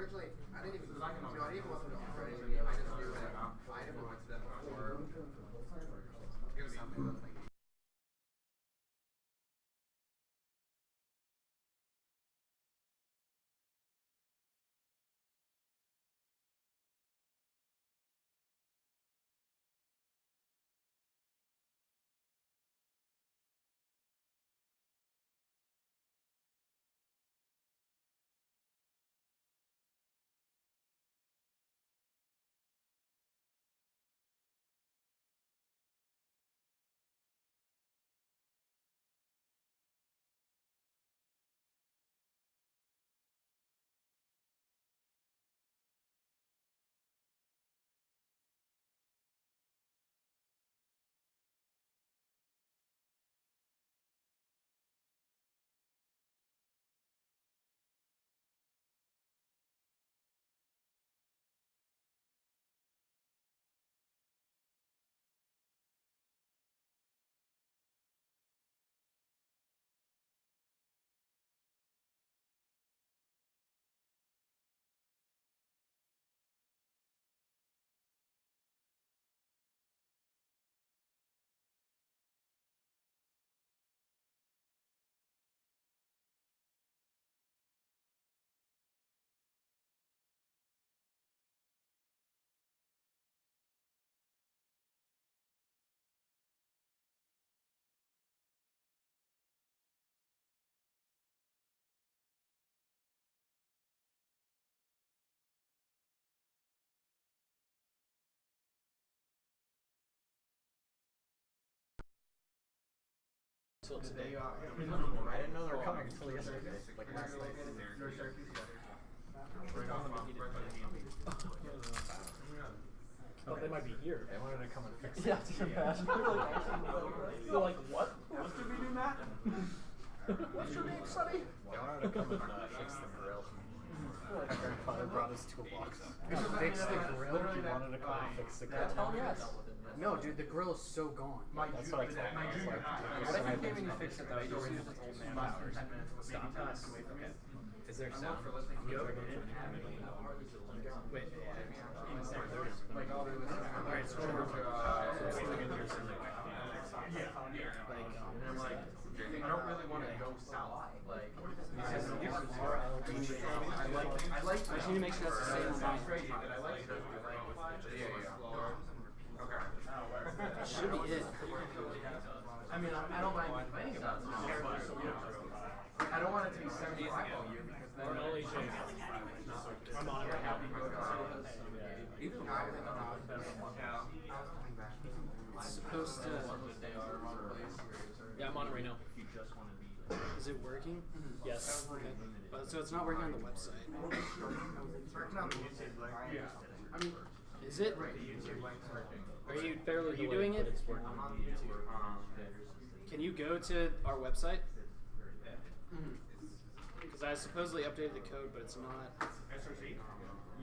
originally, I didn't even, I didn't want to offer anything. I just knew that item went to them before. It was something like. Until today. I didn't know they were coming until yesterday, like last night. Oh, they might be here. They wanted to come and fix it. Yeah, to imagine. They're like, what? What should we do, Matt? What's your name, Sonny? They wanted to come and fix the grill. My grandfather brought his toolbox. Fix the grill? He wanted to come and fix the grill. Oh, yes. No, dude, the grill is so gone. That's what I told him. I was like, What if you came and you fixed it though? You just used its old man hours. stop us. Okay. Is there sound? Wait, alright, so I don't really want to go south. Like, I just need to make sure that's the same amount. That should be it. I mean, I don't mind complaining about it. I don't want it to be 75 all year because then I'm on it. It's supposed to. Yeah, I'm on it right now. Is it working? Yes. Okay. So it's not working on the website. it's working on the YouTube. I mean, is it? Are you doing it? I'm on YouTube. Can you go to our website? Because I supposedly updated the code, but it's not. SRC?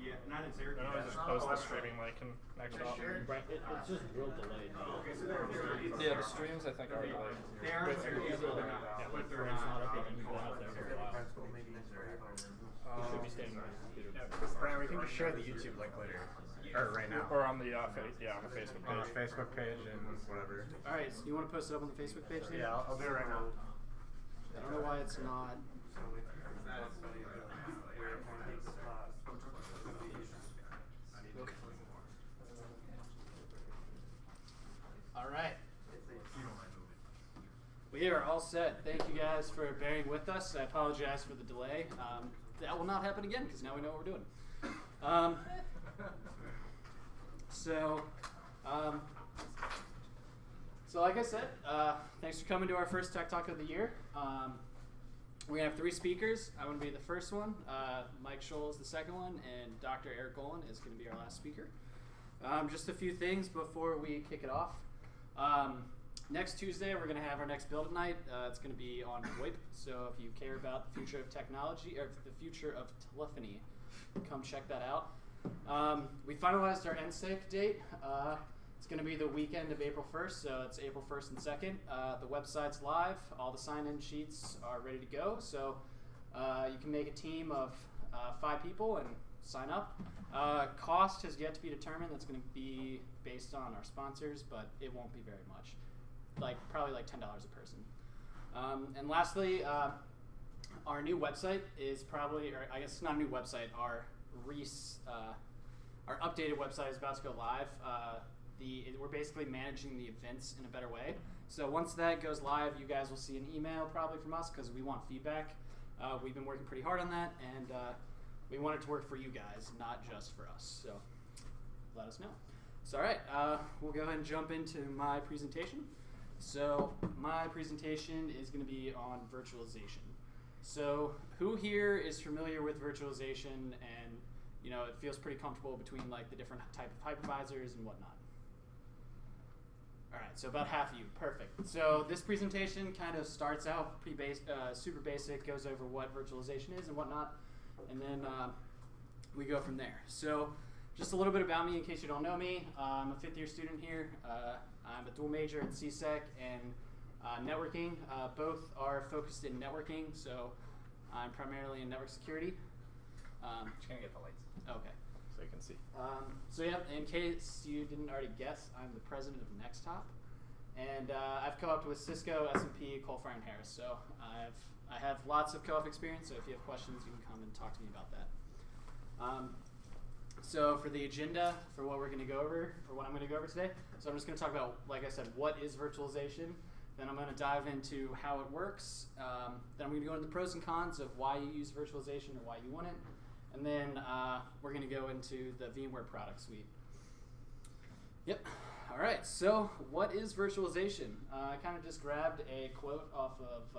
Yeah, not in Syracuse. I just post the streaming link in NextHop. It's just real delayed. Okay, so they're Yeah, the streams I think are delayed. They are in Syracuse, but they're not. But they're not. It should be staying on the computer. Brian, we can just share the YouTube link later. Or right now. Or on the on the Facebook On page. the Facebook page and whatever. Alright, so you want to post it up on the Facebook page then? Yeah, I'll do it right now. I don't know why it's not. Okay. Alright. We are all set. Thank you guys for bearing with us. I apologize for the delay. That will not happen again because now we know what we're doing. So like I said, thanks for coming to our first Tech Talk of the year. We're going to have 3 speakers. I'm going to be the first one, Mike Scholl is the second one, and Dr. Eric Golan is going to be our last speaker. Just a few things before we kick it off. Next Tuesday, we're going to have our next build at night. It's going to be on VoIP, so if you care about the future of technology, or the future of telephony, come check that out. We finalized our NSAIC date. It's going to be the weekend of April 1st, so it's April 1st and 2nd. The website's live. All the sign-in sheets are ready to go, so you can make a team of 5 people and sign up. Cost has yet to be determined. That's going to be based on our sponsors, but it won't be very much. Probably like $10 a person. And lastly, our new website is probably, or I guess it's not a new website, our updated website is about to go live. We're basically managing the events in a better way. So once that goes live, you guys will see an email probably from us because we want feedback. We've been working pretty hard on that, and we want it to work for you guys, not just for us. So let us know. So all right, we'll go ahead and jump into my presentation. So my presentation is going to be on virtualization. So who here is familiar with virtualization, and it feels pretty comfortable between the different type of hypervisors and whatnot? All right, so about half of you, perfect. So this presentation kind of starts out pretty super basic, goes over what virtualization is and whatnot, and then we go from there. So just a little bit about me in case you don't know me. I'm a 5th-year student here. I'm a dual major in CSEC and networking. Both are focused in networking, so I'm primarily in network security. Just gonna get the lights Okay. so you can see. So yeah, in case you didn't already guess, I'm the president of NextHop, and I've co-opted with Cisco, S&P, Coalfire, and Harris. So I have lots of co-op experience. So if you have questions, you can come and talk to me about that. So for the agenda, for what we're going to go over, or what I'm going to go over today, so I'm just going to talk about, like I said, what is virtualization. Then I'm going to dive into how it works. Then I'm going to go into the pros and cons of why you use virtualization or why you want it. And then we're going to go into the VMware product suite. Yep. All right. So what is virtualization? I kind of just grabbed a quote off of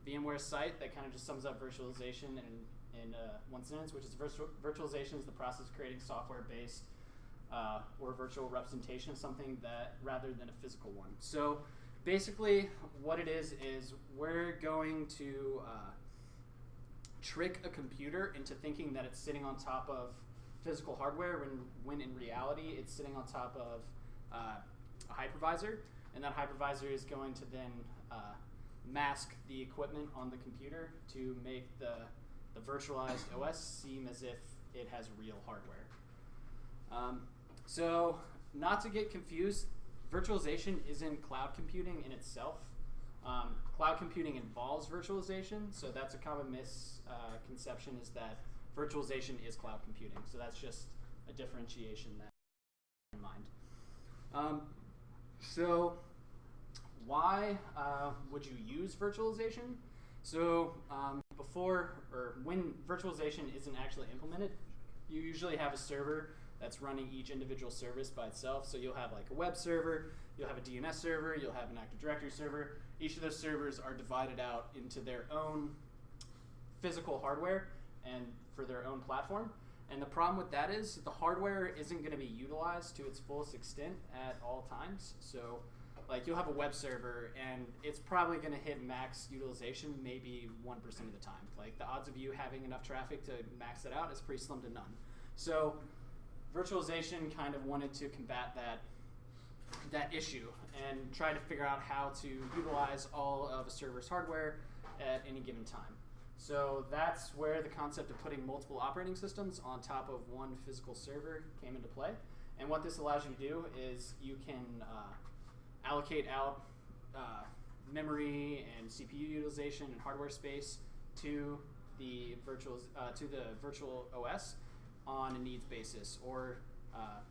VMware's site that kind of just sums up virtualization in one sentence, which is virtualization is the process of creating software-based or virtual representation of something that rather than a physical one. So basically what it is we're going to trick a computer into thinking that it's sitting on top of physical hardware when in reality it's sitting on top of a hypervisor, and that hypervisor is going to then mask the equipment on the computer to make the virtualized OS seem as if it has real hardware. So not to get confused, virtualization isn't cloud computing in itself. Cloud computing involves virtualization, so that's a common misconception is that virtualization is cloud computing. So that's just a differentiation that I have in mind. So why would you use virtualization? So before or when virtualization isn't actually implemented, you usually have a server that's running each individual service by itself. So you'll have like a web server, you'll have a DNS server, you'll have an Active Directory server. Each of those servers are divided out into their own physical hardware and for their own platform. And the problem with that is the hardware isn't going to be utilized to its fullest extent at all times. So like you'll have a web server and it's probably going to hit max utilization maybe 1% of the time. Like the odds of you having enough traffic to max it out is pretty slim to none. So virtualization kind of wanted to combat that issue and try to figure out how to utilize all of a server's hardware at any given time. So that's where the concept of putting multiple operating systems on top of one physical server came into play. And what this allows you to do is you can allocate out memory and CPU utilization and hardware space to the virtual OS on a needs basis. Or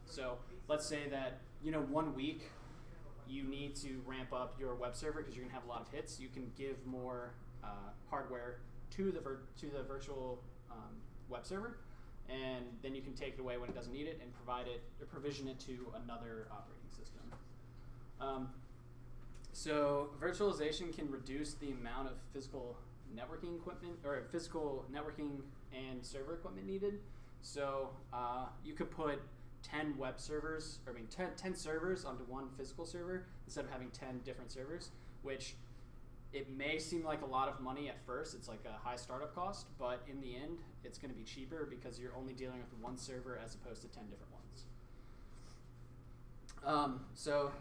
so let's say that 1 week you need to ramp up your web server because you're gonna have a lot of hits. You can give more hardware to the virtual web server, and then you can take it away when it doesn't need it and provision it to another operating system. So virtualization can reduce the amount of physical networking equipment or physical networking and server equipment needed. So you could put 10 web servers, 10 servers onto one physical server instead of having 10 different servers, which it may seem like a lot of money at first. It's like a high startup cost, but in the end, it's going to be cheaper because you're only dealing with one server as opposed to 10 different ones. So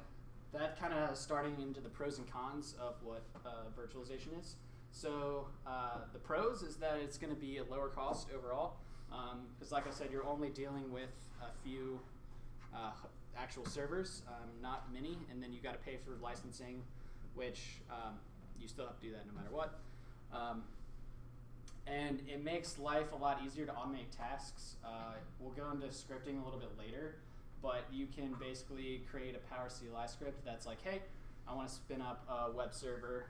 that kind of starting into the pros and cons of what virtualization is. So the pros is that it's going to be a lower cost overall. because like I said, you're only dealing with a few actual servers, not many, and then you got to pay for licensing, which you still have to do that no matter what. And it makes life a lot easier to automate tasks. We'll go into scripting a little bit later, but you can basically create a Power CLI script that's like, hey, I want to spin up a web server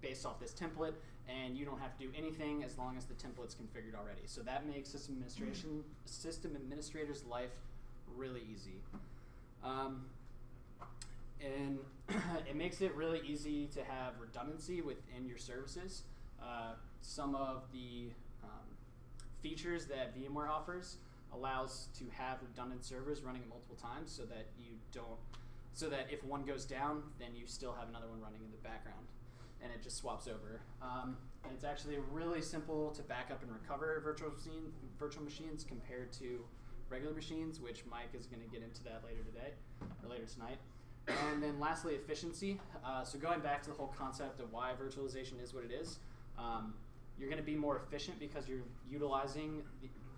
based off this template, and you don't have to do anything as long as the template's configured already. So that makes system administrators' life really easy. And it makes it really easy to have redundancy within your services. Some of the features that VMware offers allows to have redundant servers running at multiple times, so that so that if one goes down, then you still have another one running in the background, and it just swaps over. And it's actually really simple to back up and recover virtual machines compared to regular machines, which Mike is going to get into that later today, or later tonight. And then lastly, efficiency. So going back to the whole concept of why virtualization is what it is, you're going to be more efficient because you're utilizing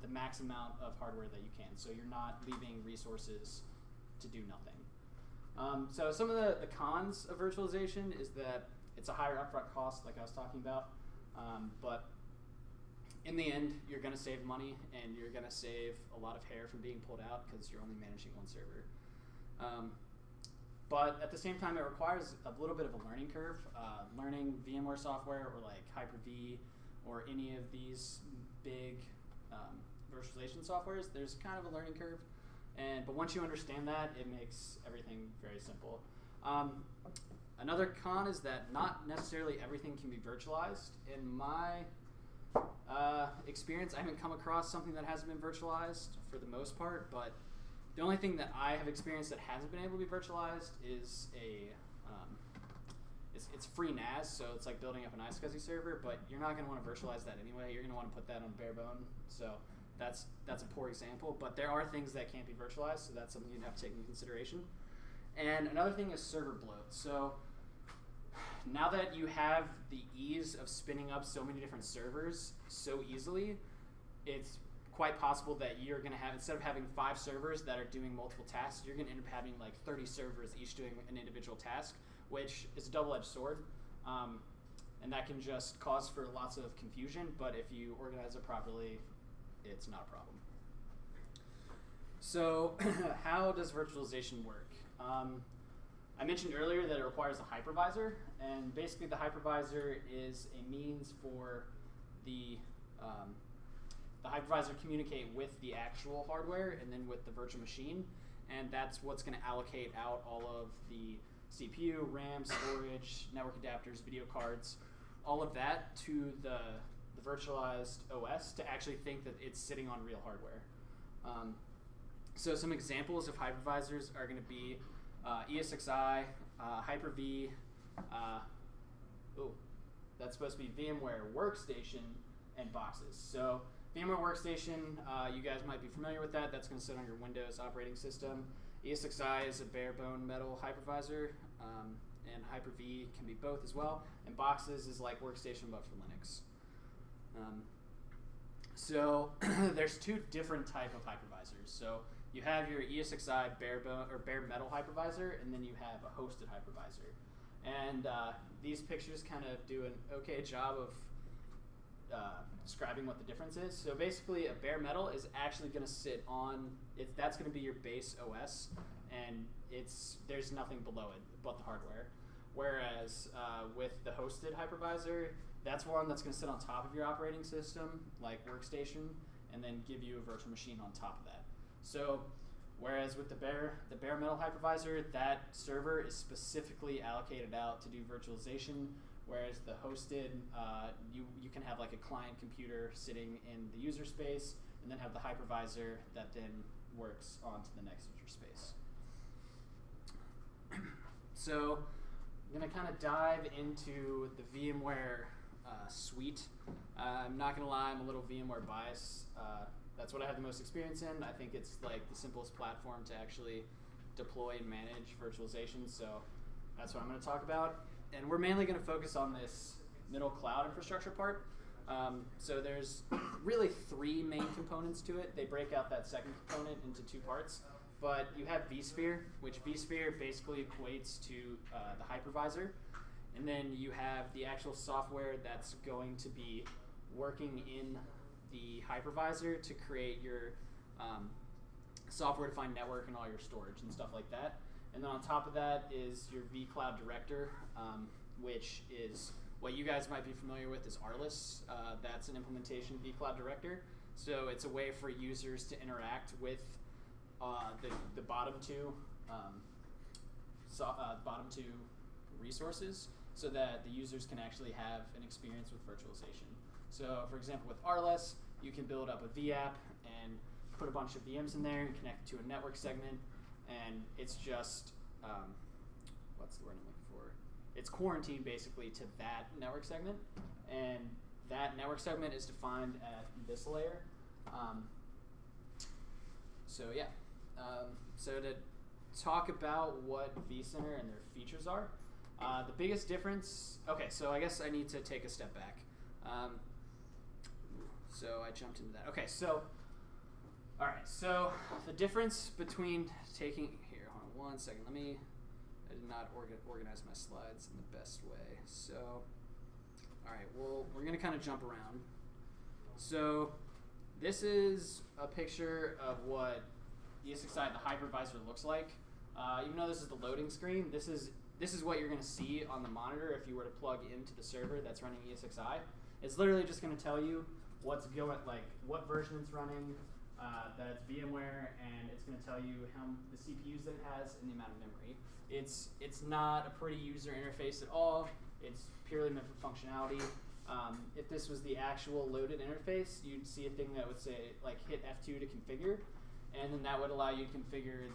the max amount of hardware that you can. So you're not leaving resources to do nothing. So some of the cons of virtualization is that it's a higher upfront cost, like I was talking about, but in the end, you're going to save money, and you're going to save a lot of hair from being pulled out because you're only managing one server. But at the same time, it requires a little bit of a learning curve. Learning VMware software or like Hyper-V or any of these big virtualization softwares, there's kind of a learning curve. But once you understand that, it makes everything very simple. Another con is that not necessarily everything can be virtualized. In my experience, I haven't come across something that hasn't been virtualized for the most part, but the only thing that I have experienced that hasn't been able to be virtualized is it's free NAS, so it's like building up an iSCSI server, but you're not going to want to virtualize that anyway. You're going to want to put that on bare bone, so that's a poor example. But there are things that can't be virtualized, so that's something you'd have to take into consideration. And another thing is server bloat. So now that you have the ease of spinning up so many different servers so easily, it's quite possible that you're going to have, instead of having 5 servers that are doing multiple tasks, you're going to end up having like 30 servers each doing an individual task, which is a double-edged sword. And that can just cause for lots of confusion, but if you organize it properly, it's not a problem. So how does virtualization work? I mentioned earlier that it requires a hypervisor, and basically the hypervisor is a means for the hypervisor to communicate with the actual hardware and then with the virtual machine, and that's what's going to allocate out all of the CPU, RAM, storage, network adapters, video cards, all of that to the virtualized OS to actually think that it's sitting on real hardware. So some examples of hypervisors are going to be ESXi, Hyper-V, that's supposed to be VMware Workstation, and boxes. So VMware Workstation, you guys might be familiar with that. That's going to sit on your Windows operating system. ESXi is a bare bone metal hypervisor, and Hyper-V can be both as well. And boxes is like Workstation but for Linux. So there's 2 different type of hypervisors. So you have your ESXi bare metal hypervisor, and then you have a hosted hypervisor. And these pictures kind of do an okay job of describing what the difference is. So basically, a bare metal is actually going to sit on that's going to be your base OS, and there's nothing below it but the hardware. Whereas with the hosted hypervisor, that's one that's going to sit on top of your operating system, like Workstation, and then give you a virtual machine on top of that. So whereas with the bare metal hypervisor, that server is specifically allocated out to do virtualization. Whereas the hosted, you can have like a client computer sitting in the user space, and then have the hypervisor that then works onto the next user space. So I'm going to kind of dive into the VMware suite. I'm not going to lie, I'm a little VMware biased. That's what I have the most experience in. I think it's like the simplest platform to actually deploy and manage virtualization, so that's what I'm going to talk about. And we're mainly going to focus on this middle cloud infrastructure part. So there's really three main components to it. They break out that second component into two parts. But you have vSphere, which vSphere basically equates to the hypervisor. And then you have the actual software that's going to be working in the hypervisor to create your software-defined network and all your storage and stuff like that. And then on top of that is your vCloud Director, which is what you guys might be familiar with as RLIS. That's an implementation of vCloud Director. So it's a way for users to interact with the bottom two resources, so that the users can actually have an experience with virtualization. So, for example, with RLS, you can build up a vApp and put a bunch of VMs in there and connect it to a network segment, and it's just what's the word I'm looking for? It's quarantined basically to that network segment, and that network segment is defined at this layer. So to talk about what vCenter and their features are, the biggest difference. Okay, so I guess I need to take a step back. So I jumped into that. Okay, so all right. So the difference between taking here. Hold on 1 second. I did not organize my slides in the best way. So all right. Well, we're gonna kind of jump around. So this is a picture of what ESXi, the hypervisor, looks like. Even though this is the loading screen, this is what you're going to see on the monitor if you were to plug into the server that's running ESXi. It's literally just going to tell you what's going, like what version it's running, that it's VMware, and it's going to tell you how the CPUs that it has and the amount of memory. It's not a pretty user interface at all. It's purely meant for functionality. If this was the actual loaded interface, you'd see a thing that would say like hit F2 to configure, and then that would allow you to configure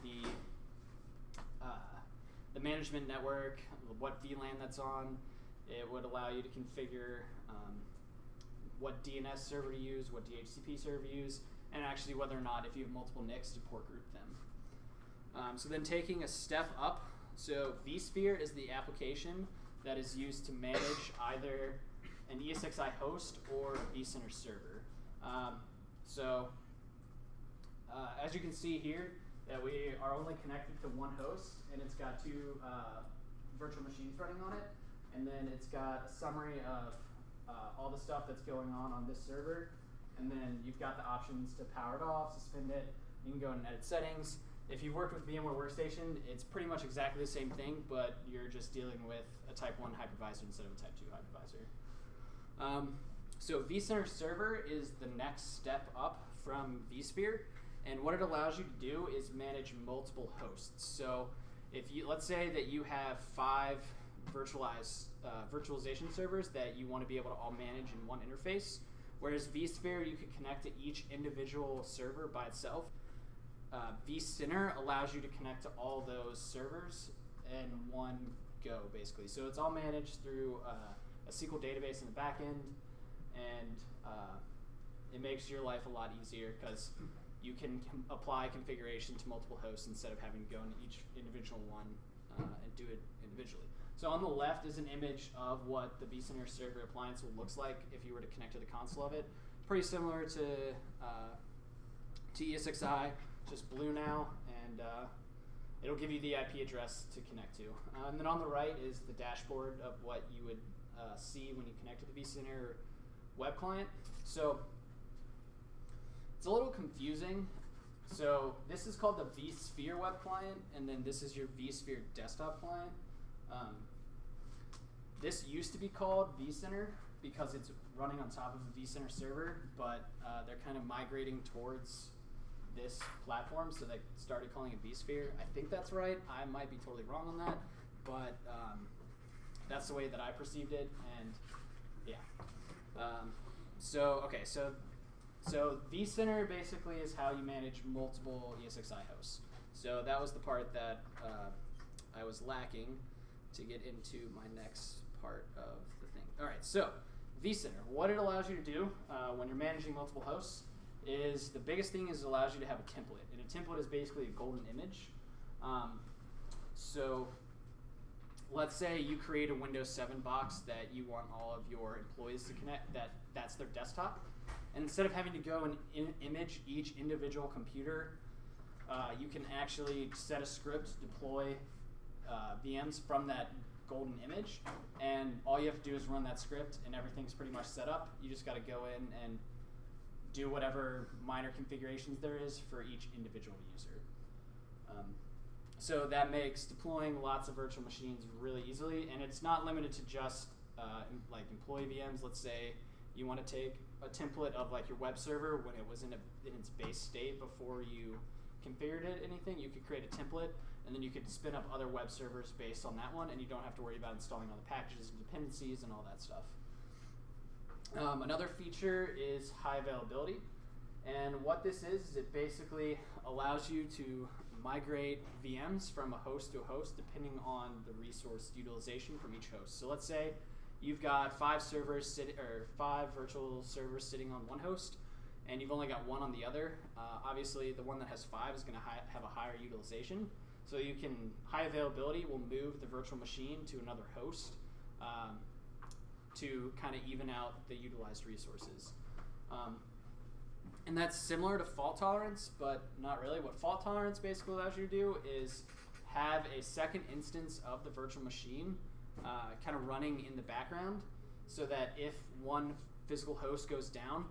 the management network, what VLAN that's on. It would allow you to configure what DNS server to use, what DHCP server to use, and actually whether or not, if you have multiple NICs, to port group them. So then taking a step up, so vSphere is the application that is used to manage either an ESXi host or a vCenter server. As you can see here, that we are only connected to one host, and it's got two virtual machines running on it, and then it's got a summary of all the stuff that's going on this server, and then you've got the options to power it off, suspend it. You can go and edit settings. If you've worked with VMware Workstation, it's pretty much exactly the same thing, but you're just dealing with a Type 1 hypervisor instead of a Type 2 hypervisor. So vCenter Server is the next step up from vSphere, and what it allows you to do is manage multiple hosts. So if you, let's say that you have 5 virtualization servers that you want to be able to all manage in one interface, whereas vSphere you could connect to each individual server by itself. vCenter allows you to connect to all those servers in one go, basically. So it's all managed through a SQL database in the back end, and it makes your life a lot easier because you can apply configuration to multiple hosts instead of having to go into each individual one and do it individually. So on the left is an image of what the vCenter server appliance looks like if you were to connect to the console of it. It's pretty similar to ESXi, just blue now, and it'll give you the IP address to connect to. And then on the right is the dashboard of what you would see when you connect to the vCenter web client. So it's a little confusing. So this is called the vSphere web client, and then this is your vSphere desktop client. This used to be called vCenter because it's running on top of a vCenter server, but they're kind of migrating towards this platform, so they started calling it vSphere. I think that's right. I might be totally wrong on that, but that's the way that I perceived it, and yeah. So vCenter basically is how you manage multiple ESXi hosts. So that was the part that I was lacking to get into my next part of the thing. All right, so vCenter, what it allows you to do when you're managing multiple hosts is the biggest thing is it allows you to have a template. And a template is basically a golden image. So let's say you create a Windows 7 box that you want all of your employees to connect, that that's their desktop. And instead of having to go and image each individual computer, you can actually set a script, deploy VMs from that golden image, and all you have to do is run that script, and everything's pretty much set up. You just got to go in and do whatever minor configurations there is for each individual user. So that makes deploying lots of virtual machines really easily, and it's not limited to just like employee VMs. Let's say you want to take a template of like your web server when it was in its base state before you configured it. Anything, you could create a template, and then you could spin up other web servers based on that one, and you don't have to worry about installing all the packages and dependencies and all that stuff. Another feature is high availability, and what this is it basically allows you to migrate VMs from a host to a host depending on the resource utilization from each host. So let's say you've got 5 virtual servers sitting on one host, and you've only got one on the other. Obviously, the one that has 5 is going to have a higher utilization. So you can, high availability will move the virtual machine to another host to kind of even out the utilized resources. And that's similar to fault tolerance, but not really. What fault tolerance basically allows you to do is have a second instance of the virtual machine kind of running in the background, so that if one physical host goes down,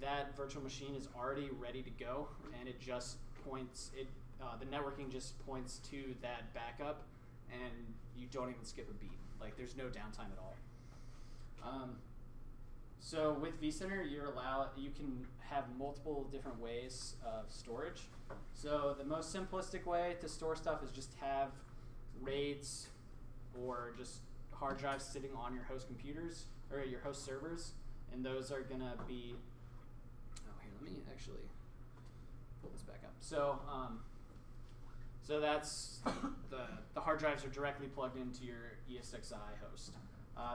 that virtual machine is already ready to go, and it just points, the networking just points to that backup, and you don't even skip a beat. Like, there's no downtime at all. So with vCenter, you can have multiple different ways of storage. So the most simplistic way to store stuff is just have RAIDs or just hard drives sitting on your host computers or your host servers, and those are gonna be. Oh, here, let me actually pull this back up. So, so that's the hard drives are directly plugged into your ESXi host.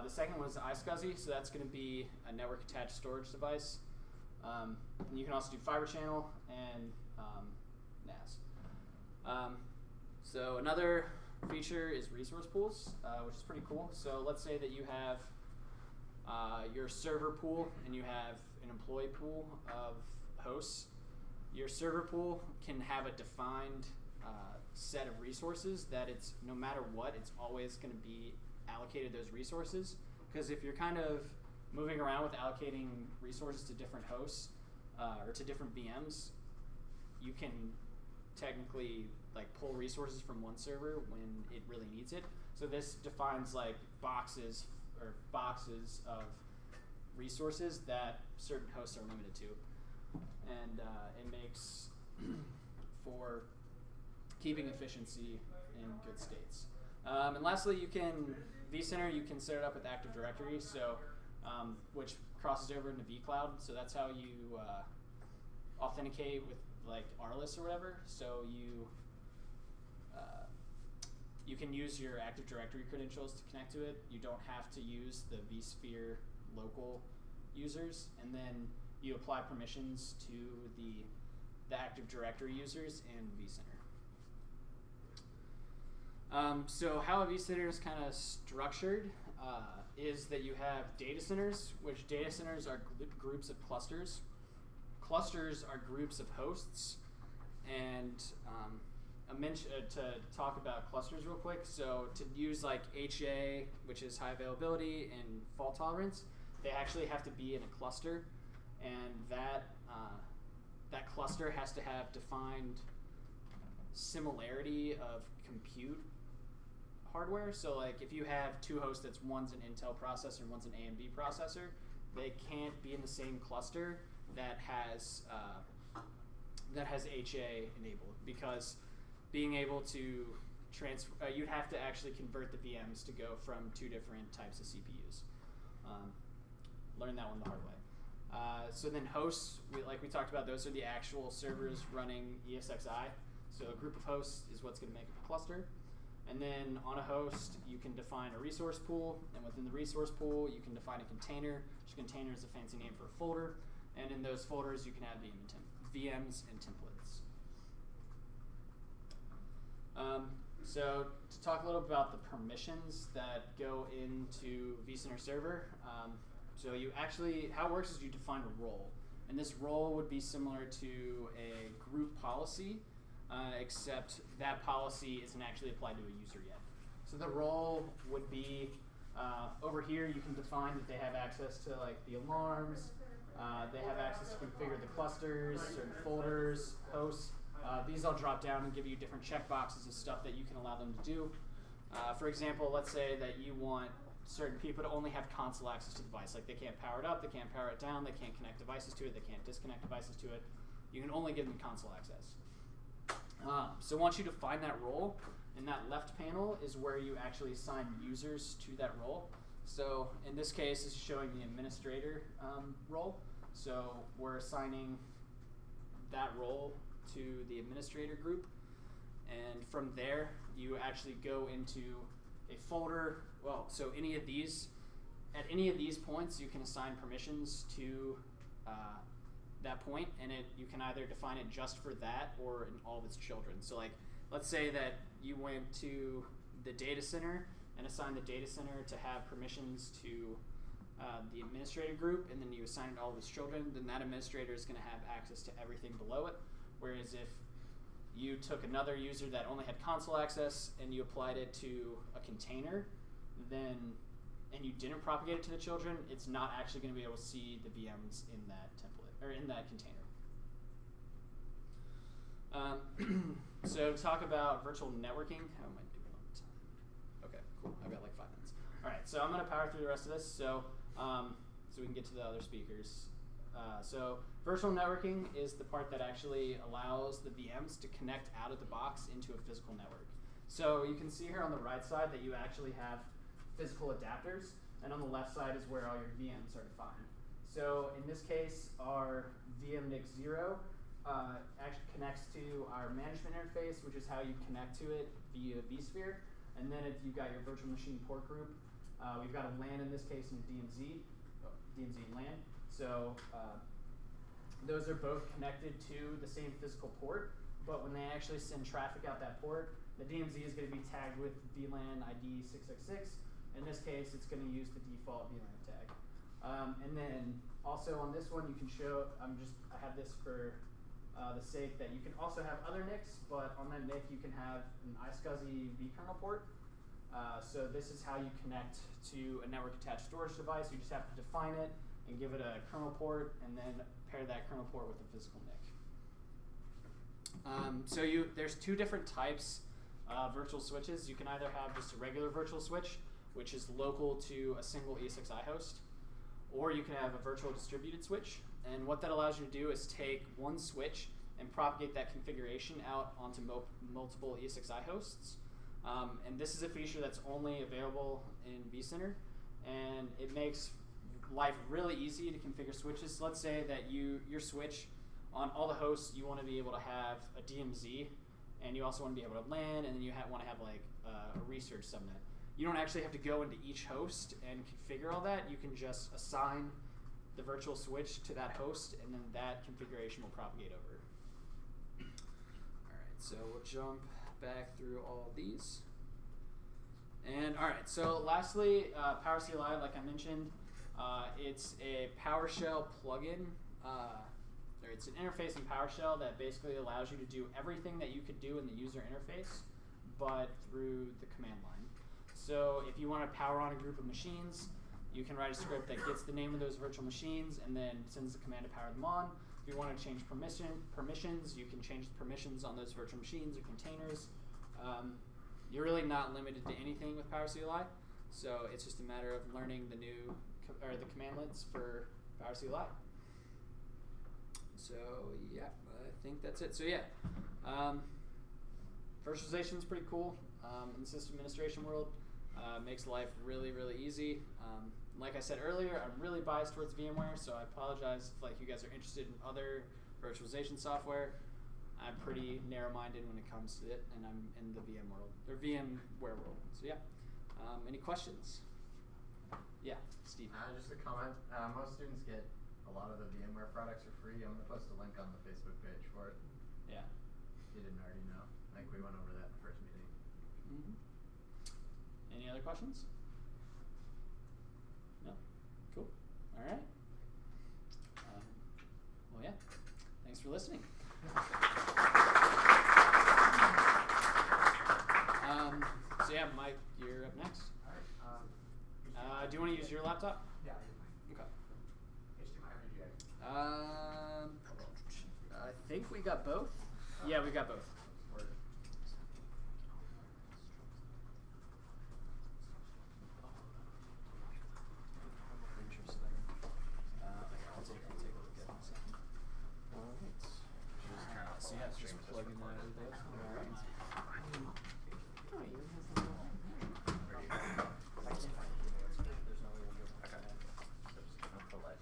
The second one is iSCSI, so that's going to be a network attached storage device. And you can also do fiber channel and NAS. So another feature is resource pools, which is pretty cool. So let's say that you have your server pool and you have an employee pool of hosts. Your server pool can have a defined set of resources that it's, no matter what, it's always going to be allocated those resources. Because if you're kind of moving around with allocating resources to different hosts or to different VMs, you can technically like pull resources from one server when it really needs it. So this defines like boxes of resources that certain hosts are limited to, and it makes for keeping efficiency in good states. And lastly, vCenter, you can set it up with Active Directory, so which crosses over into vCloud. So that's how you authenticate with like RLIS or whatever. So you can use your Active Directory credentials to connect to it. You don't have to use the vSphere local users, and then you apply permissions to the Active Directory users in vCenter. So how a vCenter is kind of structured is that you have data centers, which data centers are groups of clusters. Clusters are groups of hosts, and to talk about clusters real quick, so to use like HA, which is high availability, and fault tolerance, they actually have to be in a cluster, and that cluster has to have defined similarity of compute hardware. So like if you have 2 hosts that's one's an Intel processor and one's an AMD processor, they can't be in the same cluster that has HA enabled, because being able to transfer, you'd have to actually convert the VMs to go from 2 different types of CPUs. Learn that one the hard way. So then hosts, like we talked about, those are the actual servers running ESXi. So a group of hosts is what's going to make up a cluster. And then on a host, you can define a resource pool, and within the resource pool, you can define a container, which container is a fancy name for a folder. And in those folders, you can add VMs and templates. So to talk a little about the permissions that go into vCenter Server, So you actually, how it works is you define a role. And this role would be similar to a group policy, except that policy isn't actually applied to a user yet. So the role would be, over here you can define that they have access to like the alarms, they have access to configure the clusters, certain folders, hosts. These all drop down and give you different checkboxes of stuff that you can allow them to do. For example, let's say that you want certain people to only have console access to the device. Like they can't power it up, they can't power it down, they can't connect devices to it, they can't disconnect devices to it. You can only give them console access. So once you define that role, in that left panel is where you actually assign users to that role. So in this case, this is showing the administrator role. So we're assigning that role to the administrator group. And from there, you actually go into a folder. Well, so at any of these points, you can assign permissions to that point, and you can either define it just for that or in all of its children. So like, let's say that you went to the data center and assigned the data center to have permissions to the administrator group, and then you assign it to all of its children, then that administrator is going to have access to everything below it. Whereas if you took another user that only had console access and you applied it to a container, and you didn't propagate it to the children, it's not actually going to be able to see the VMs in that template or in that container. So to talk about virtual networking, how am I doing on time? Okay, cool. I've got like 5 minutes. All right, so I'm going to power through the rest of this so we can get to the other speakers. So virtual networking is the part that actually allows the VMs to connect out of the box into a physical network. So you can see here on the right side that you actually have physical adapters, and on the left side is where all your VMs are defined. So in this case, our VM NIC0 actually connects to our management interface, which is how you connect to it via vSphere. And then if you've got your virtual machine port group, we've got a LAN in this case and a DMZ LAN. So those are both connected to the same physical port, but when they actually send traffic out that port, the DMZ is going to be tagged with VLAN ID 666. In this case, it's going to use the default VLAN tag. And then also on this one, you can show, I have this for the sake that you can also have other NICs, but on that NIC you can have an iSCSI vkernel port. So this is how you connect to a network attached storage device. You just have to define it and give it a kernel port, and then pair that kernel port with a physical NIC. So there's 2 different types of virtual switches. You can either have just a regular virtual switch, which is local to a single ESXi host, or you can have a virtual distributed switch. And what that allows you to do is take one switch and propagate that configuration out onto multiple ESXi hosts. And this is a feature that's only available in vCenter, and it makes life really easy to configure switches. So let's say that your switch, on all the hosts, you want to be able to have a DMZ, and you also want to be able to LAN, and then you want to have like a research subnet. You don't actually have to go into each host and configure all that. You can just assign the virtual switch to that host, and then that configuration will propagate over. All right, so we'll jump back through all of these. And all right, so lastly, PowerCLI, like I mentioned, it's a PowerShell plugin. Or it's an interface in PowerShell that basically allows you to do everything that you could do in the user interface, but through the command line. So if you want to power on a group of machines, you can write a script that gets the name of those virtual machines and then sends the command to power them on. If you want to change permissions, you can change the permissions on those virtual machines or containers. You're really not limited to anything with PowerCLI, so it's just a matter of learning the the commandlets for PowerCLI. So yeah, I think that's it. So yeah, virtualization is pretty cool in the system administration world. Makes life really, really easy. Like I said earlier, I'm really biased towards VMware, so I apologize if you guys are interested in other virtualization software. I'm pretty narrow-minded when it comes to it, and I'm in the VMware world. So yeah, any questions? Yeah, Steve. Just a comment. Most students get a lot of the VMware products for free. I'm going to post a link on the Facebook page for it. Yeah. If you didn't already know. I think we went over that in the first meeting. Mm-hmm. Any other questions? No? Cool. All All right. Well, yeah. Thanks for listening. So yeah, Mike, you're up next. Do you want to use your laptop? Yeah. Okay. HDMI or VGA? I think we got both. Yeah, we got both. Interesting. I'll take a look at it in a second. All right. So yeah, just plugging that in there. All right. Oh, you have the little. I can't find it. There's no way we'll be able to find it. So just gonna put like.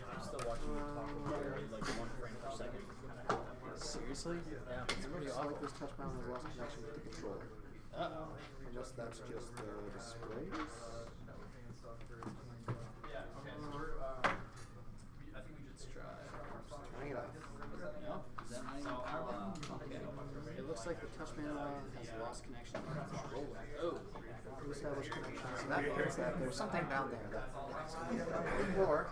I'm still watching you talk like 1 frame per second. Seriously? Yeah. It's pretty awful. Like this touch panel has lost connection with the controller. Uh-oh. Unless that's just the displays. Yeah, okay, so we're, I think we just try. Turning it off. No? Is that not even okay. It looks like the touch panel has lost connection with the controller. Oh. We established connection. So that means that there's something down there that will work.